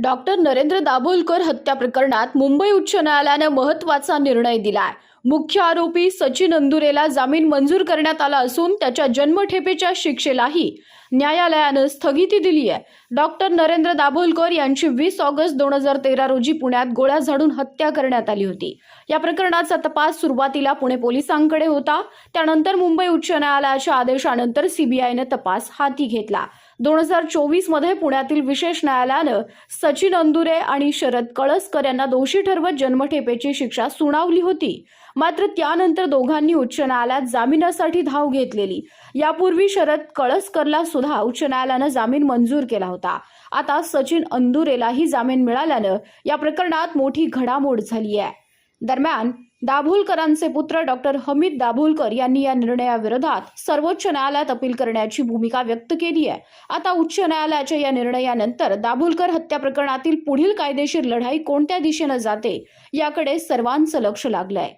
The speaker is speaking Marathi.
डॉक्टर नरेंद्र दाभोलकर हत्या प्रकरणात मुंबई उच्च न्यायालयाने महत्त्वाचा निर्णय दिलाय। मुख्य आरोपी सचिन अंदुरेला जामीन मंजूर करण्यात आला असून त्याच्या जन्मठेपेच्या शिक्षेलाही न्यायालयाने स्थगिती दिली आहे। डॉक्टर नरेंद्र दाभोलकर यांची 20 ऑगस्ट 2013 रोजी पुण्यात गोळ्या झाडून हत्या करण्यात आली होती। या प्रकरणाचा तपास सुरुवातीला पुणे पोलिसांकडे होता, त्यानंतर मुंबई उच्च न्यायालयाच्या आदेशानंतर सीबीआयने तपास हाती घेतला। 2024 मध्ये पुण्यातील विशेष न्यायालयाने सचिन अंदुरे आणि शरद कळसकर यांना दोषी ठरवत जन्मठेपेची शिक्षा सुनावली होती। मात्र त्यानंतर दोघांनी उच्च न्यायालयात जामिनासाठी धाव घेतलेली। यापूर्वी शरद कळसकरला सुद्धा उच्च न्यायालयाने जामीन मंजूर केला होता। आता सचिन अंदुरेलाही जामीन मिळाल्याने या प्रकरणात मोठी घडामोड झाली आहे। दरम्यान दाभोलकरांचे पुत्र डॉक्टर हमीद दाभोलकर यांनी या निर्णयाविरोधात सर्वोच्च न्यायालयात अपील करण्याची भूमिका व्यक्त केली आहे। आता उच्च न्यायालयाच्या या निर्णयानंतर दाभोलकर हत्या प्रकरणातील पुढील कायदेशीर लढाई कोणत्या दिशेने जाते याकडे सर्वांचं लक्ष लागलंय।